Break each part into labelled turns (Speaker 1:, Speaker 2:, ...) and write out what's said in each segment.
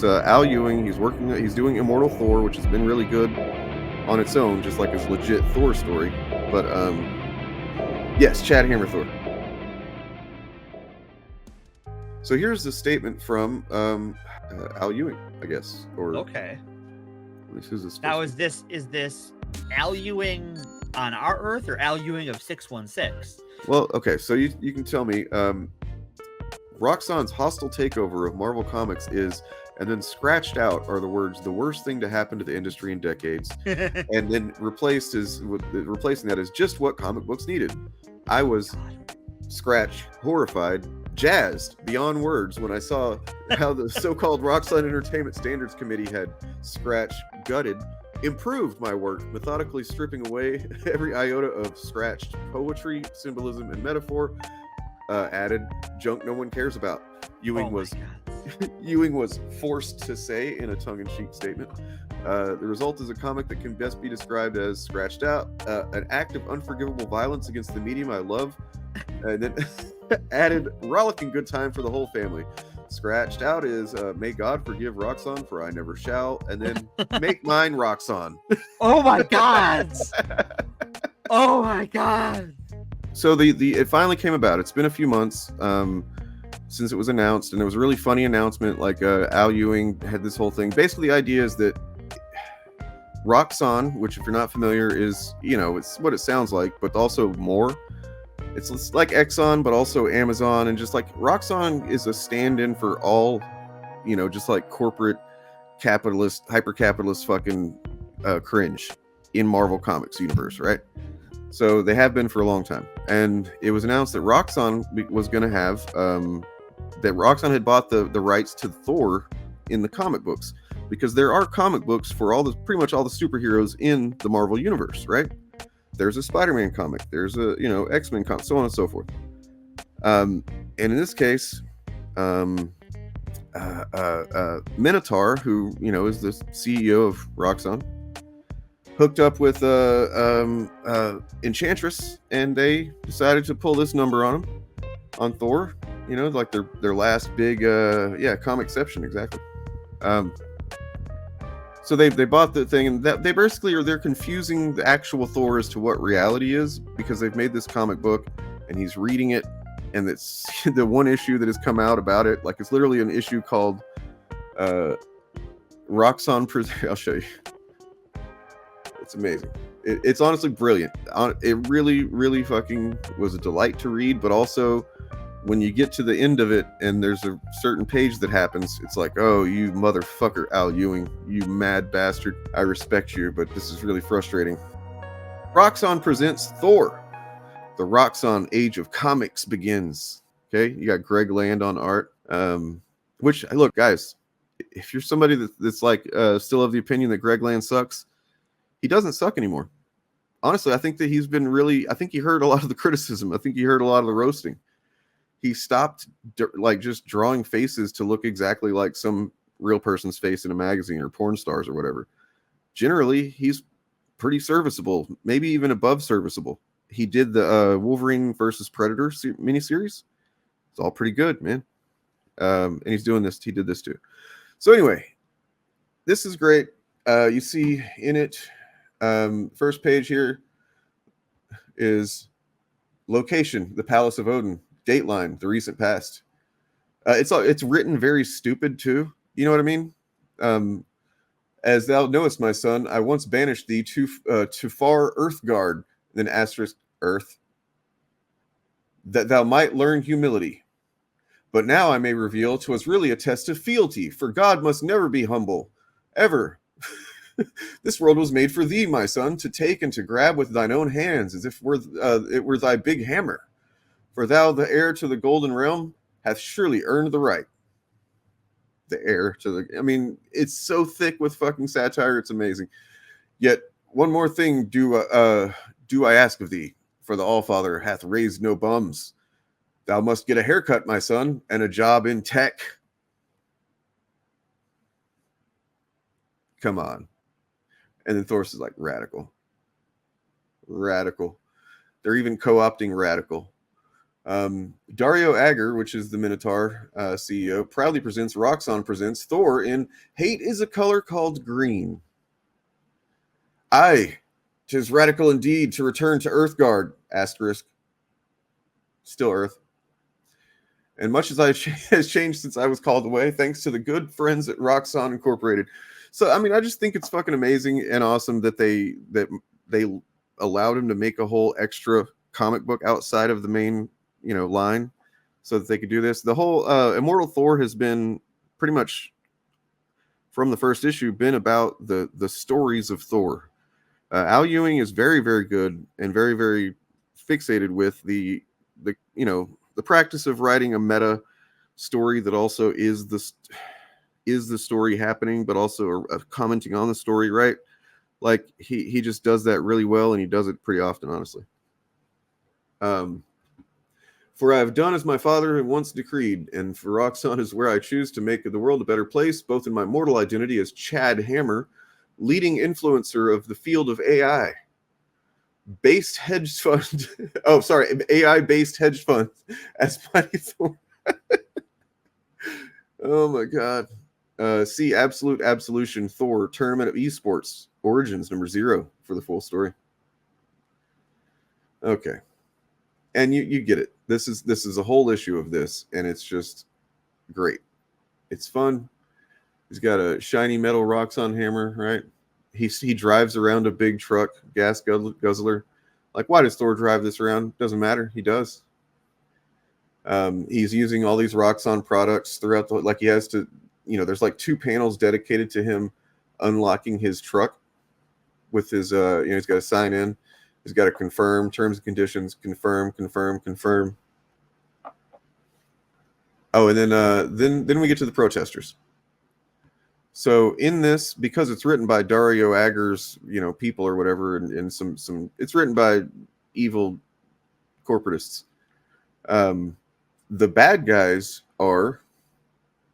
Speaker 1: it's Al Ewing. He's doing Immortal Thor, which has been really good on its own, just like his legit Thor story. But yes, Chad Hammer Thor. So here's the statement from Al Ewing, I guess. Or
Speaker 2: okay.
Speaker 1: Who's this?
Speaker 2: Now is this Al Ewing on our Earth or Al Ewing of 616?
Speaker 1: Well, okay, so you can tell me. Roxxon's hostile takeover of Marvel Comics is, and then scratched out are the words "the worst thing to happen to the industry in decades," and then replacing that is just what comic books needed. I was horrified, jazzed beyond words when I saw how the so-called Roxxon Entertainment Standards Committee had gutted, improved my work, methodically stripping away every iota of scratched poetry, symbolism, and metaphor. Added junk no one cares about. Ewing was forced to say in a tongue-in-cheek statement. The result is a comic that can best be described as scratched out, an act of unforgivable violence against the medium I love, and then added rollicking good time for the whole family. Scratched out is may God forgive Roxxon for I never shall, and then make mine Roxxon.
Speaker 2: Oh my god! Oh my god!
Speaker 1: So it finally came about. It's been a few months since it was announced, and it was a really funny announcement. Like Al Ewing had this whole thing. Basically, the idea is that Roxxon, which if you're not familiar, is it's what it sounds like, but also more. It's like Exxon, but also Amazon, and just like Roxxon is a stand-in for all, just like corporate capitalist, hyper-capitalist fucking cringe in Marvel Comics universe, right? So they have been for a long time. And it was announced that Roxxon was going to have, that Roxxon had bought the rights to Thor in the comic books. Because there are comic books for pretty much all the superheroes in the Marvel universe, right? There's a Spider-Man comic. There's a, X-Men comic, so on and so forth. And in this case, Minotaur, who, is the CEO of Roxxon, hooked up with Enchantress, and they decided to pull this number on Thor, like their last big comicception, exactly. So they bought the thing, and they're confusing the actual Thor as to what reality is, because they've made this comic book and he's reading it, and it's the one issue that has come out about it, like it's literally an issue called Roxxon. I'll show you. It's amazing. It's honestly brilliant. It really, really fucking was a delight to read, but also when you get to the end of it and there's a certain page that happens, it's like, oh, you motherfucker, Al Ewing, you mad bastard. I respect you, but this is really frustrating. Roxxon presents Thor. The Roxxon Age of Comics begins. Okay, you got Greg Land on art. Which, look, guys, if you're somebody that's like still of the opinion that Greg Land sucks, he doesn't suck anymore. Honestly, I think that I think he heard a lot of the criticism. I think he heard a lot of the roasting. He stopped just drawing faces to look exactly like some real person's face in a magazine or porn stars or whatever. Generally, he's pretty serviceable, maybe even above serviceable. He did the Wolverine versus Predator miniseries. It's all pretty good, man. And he's doing this. He did this too. So anyway, this is great. You see in it, first page here is location, the Palace of Odin. Dateline, the recent past. It's written very stupid too. You know what I mean? As thou knowest, my son, I once banished thee to far Earthgard, then asterisk Earth, that thou might learn humility. But now I may reveal 'twas really a test of fealty, for God must never be humble, ever. This world was made for thee, my son, to take and to grab with thine own hands, as if it were thy big hammer. For thou, the heir to the golden realm, hath surely earned the right. The heir to the... I mean, it's so thick with fucking satire, it's amazing. Yet, one more thing do I ask of thee, for the Allfather hath raised no bums. Thou must get a haircut, my son, and a job in tech. Come on. And then Thor is like, radical. Radical. They're even co-opting radical. Dario Agger, which is the Minotaur CEO, proudly presents Roxxon presents Thor in Hate is a Color Called Green. Aye, 'tis radical indeed to return to Earthguard, asterisk. Still Earth. And much as has changed since I was called away, thanks to the good friends at Roxxon Incorporated. So, I mean, I just think it's fucking amazing and awesome that they allowed him to make a whole extra comic book outside of the main, line, so that they could do this. The whole Immortal Thor has been pretty much from the first issue been about the stories of Thor. Al Ewing is very, very good and very, very fixated with the practice of writing a meta story that also is the story happening, but also commenting on the story, right? Like he just does that really well, and he does it pretty often, honestly. For I have done as my father had once decreed, and for Roxxon is where I choose to make the world a better place, both in my mortal identity as Chad Hammer, leading influencer of the field of AI. Based hedge fund. Oh, sorry, AI-based hedge fund as Mighty Thor. Oh my God. See Absolute Absolution Thor Tournament of Esports Origins #0 for the full story. Okay, and you get it. This is a whole issue of this, and it's just great. It's fun. He's got a shiny metal Roxxon hammer, right? He drives around a big truck, gas guzzler. Like, why does Thor drive this around? Doesn't matter. He does. He's using all these Roxxon products throughout like he has to, there's like 2 panels dedicated to him unlocking his truck with his, he's got to sign in. He's got to confirm terms and conditions, confirm. Oh, and then we get to the protesters. So in this, because it's written by Dario Agger's, people or whatever, and some it's written by evil corporatists. The bad guys are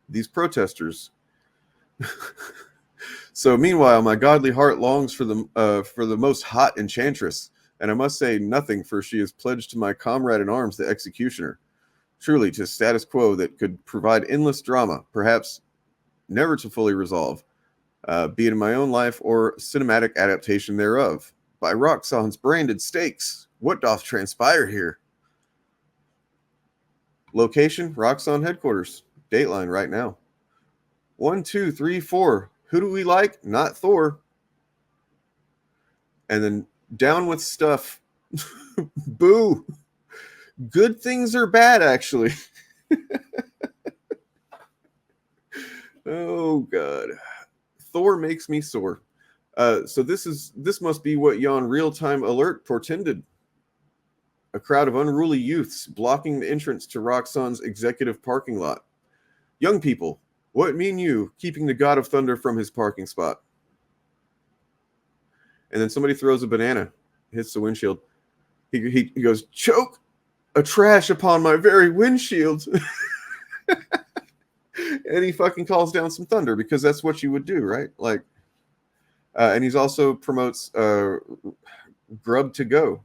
Speaker 1: these protesters. So meanwhile, my godly heart longs for the most hot enchantress, and I must say nothing, for she is pledged to my comrade in arms, the executioner. Truly, 'tis status quo that could provide endless drama, perhaps never to fully resolve, be it in my own life or cinematic adaptation thereof. By Roxxon's branded stakes, what doth transpire here? Location, Roxxon headquarters. Dateline right now. 1, 2, 3, 4. Who do we like? Not Thor. And then down with stuff. Boo. Good things are bad, actually. Oh God, Thor makes me sore. So this must be what yon real-time alert portended. A crowd of unruly youths blocking the entrance to Roxxon's executive parking lot. Young people, what mean you keeping the God of Thunder from his parking spot? And then somebody throws a banana, hits the windshield. He goes, choke a trash upon my very windshield. And he fucking calls down some thunder, because that's what you would do, right? Like, and he's also promotes Grub to Go,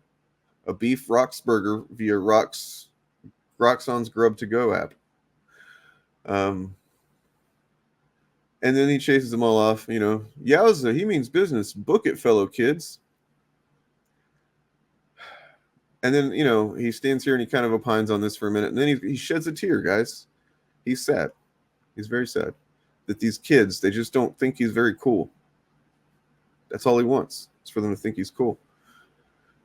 Speaker 1: a beef Rox burger via Roxxon's Grub to Go app. And then he chases them all off. Yowza, he means business. Book it, fellow kids. And then he stands here and he kind of opines on this for a minute, and then he sheds a tear, guys. He's sad. He's very sad that these kids, they just don't think he's very cool. That's all he wants. It's for them to think he's cool.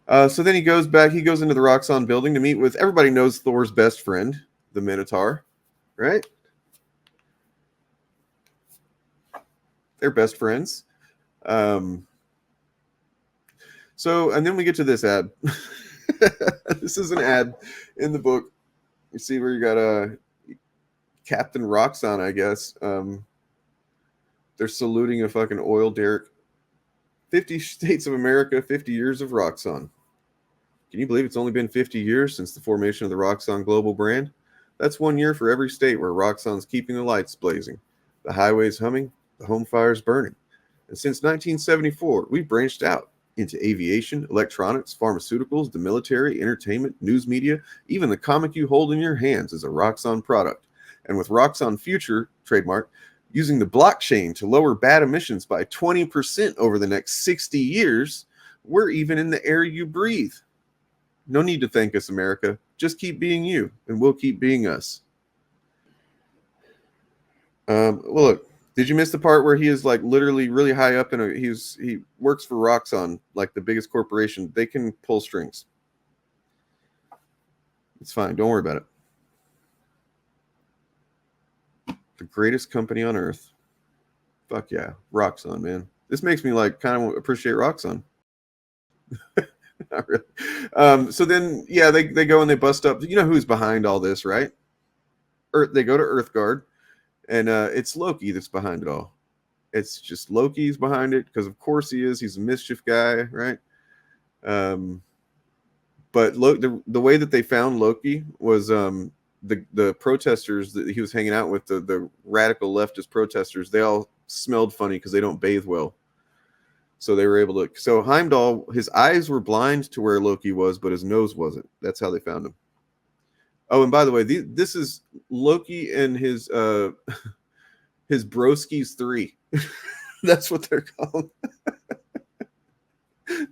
Speaker 1: So then he goes into the Roxxon building to meet with, everybody knows Thor's best friend, the Minotaur, right? They're best friends. And then we get to this ad. This is an ad in the book. You see where you got Captain Roxxon, I guess. They're saluting a fucking oil derrick. 50 states of America, 50 years of Roxxon. Can you believe it's only been 50 years since the formation of the Roxxon global brand? That's 1 year for every state where Roxxon's keeping the lights blazing, the highways humming, the home fires burning. And since 1974, we branched out into aviation, electronics, pharmaceuticals, the military, entertainment, news media, even the comic you hold in your hands is a Roxxon product. And with Roxxon Future, trademark, using the blockchain to lower bad emissions by 20% over the next 60 years, we're even in the air you breathe. No need to thank us, America. Just keep being you, and we'll keep being us. Well, look, did you miss the part where he is like literally really high up in he works for Roxxon, like the biggest corporation. They can pull strings. It's fine. Don't worry about it. The greatest company on earth. Fuck yeah, Roxxon, man. This makes me like kind of appreciate Roxxon. Not really. So then, yeah, they go and they bust up. You know who's behind all this, right? They go to Earthguard, and it's Loki that's behind it all. It's just Loki's behind it because, of course, he is. He's a mischief guy, right? But the way that they found Loki was the protesters that he was hanging out with, the radical leftist protesters. They all smelled funny because they don't bathe well. So they were able to. So Heimdall, his eyes were blind to where Loki was, but his nose wasn't. That's how they found him. Oh, and by the way, this is Loki and his his broskies 3. That's what they're called.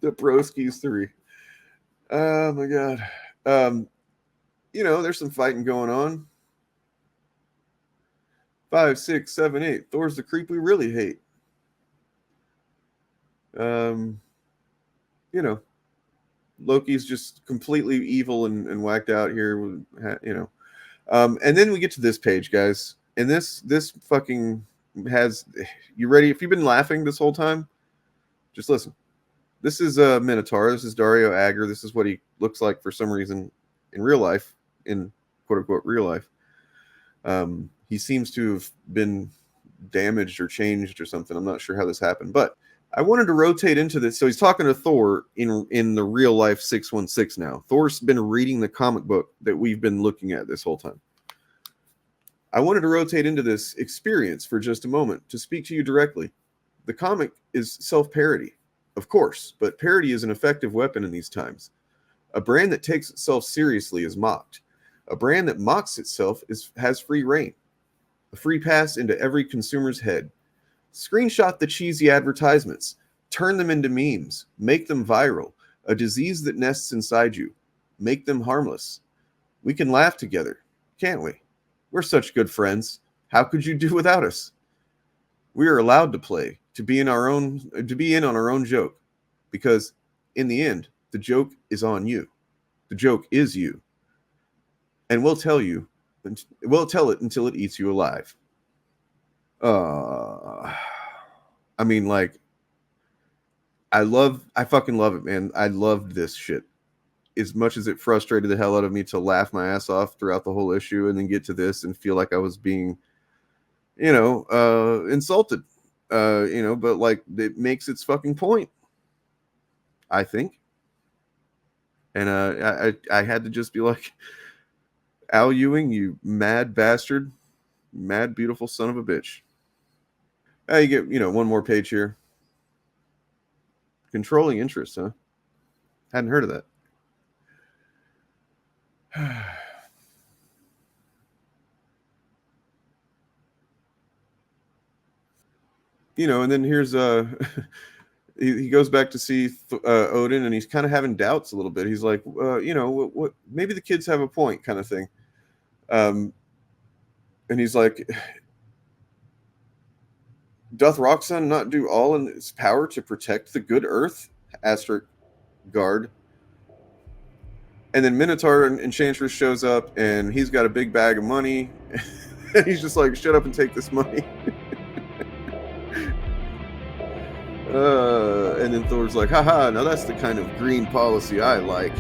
Speaker 1: The broskies 3. Oh my god. You know, there's some fighting going on. 5, 6, 7, 8. Thor's the creep we really hate. You know, Loki's just completely evil and whacked out here. You know, and then we get to this page, guys, and this fucking has. You ready? If you've been laughing this whole time, just listen. This is Minotaur. This is Dario Agger. This is what he looks like for some reason in real life, in quote unquote real life. He seems to have been damaged or changed or something. I'm not sure how this happened, but I wanted to rotate into this. So he's talking to Thor in the real life 616 now. Thor's been reading the comic book that we've been looking at this whole time. I wanted to rotate into this experience for just a moment to speak to you directly. The comic is self-parody, of course, but parody is an effective weapon in these times. A brand that takes itself seriously is mocked. A brand that mocks itself has free reign, a free pass into every consumer's head. Screenshot the cheesy advertisements, turn them into memes, make them viral, a disease that nests inside you, make them harmless. We can laugh together, can't we? We're such good friends. How could you do without us? We are allowed to play, to be in on our own joke, because in the end, the joke is on you. The joke is you. And we'll tell it until it eats you alive. I mean, like, I fucking love it, man. I loved this shit. As much as it frustrated the hell out of me to laugh my ass off throughout the whole issue and then get to this and feel like I was being, you know, insulted. You know, but like it makes its fucking point, I think. And I had to just be like, Al Ewing, you mad bastard, mad beautiful son of a bitch. You get, you know, one more page here. Controlling interest, huh? Hadn't heard of that. You know, and then here's he goes back to see Odin, and he's kind of having doubts a little bit. He's like, you know, what maybe the kids have a point, kind of thing. And he's like, doth Roxxon not do all in its power to protect the good earth? Asterisk guard. And then Minotaur and Enchantress shows up, and he's got a big bag of money. And he's just like, shut up and take this money. And then Thor's like, haha, now that's the kind of green policy I like.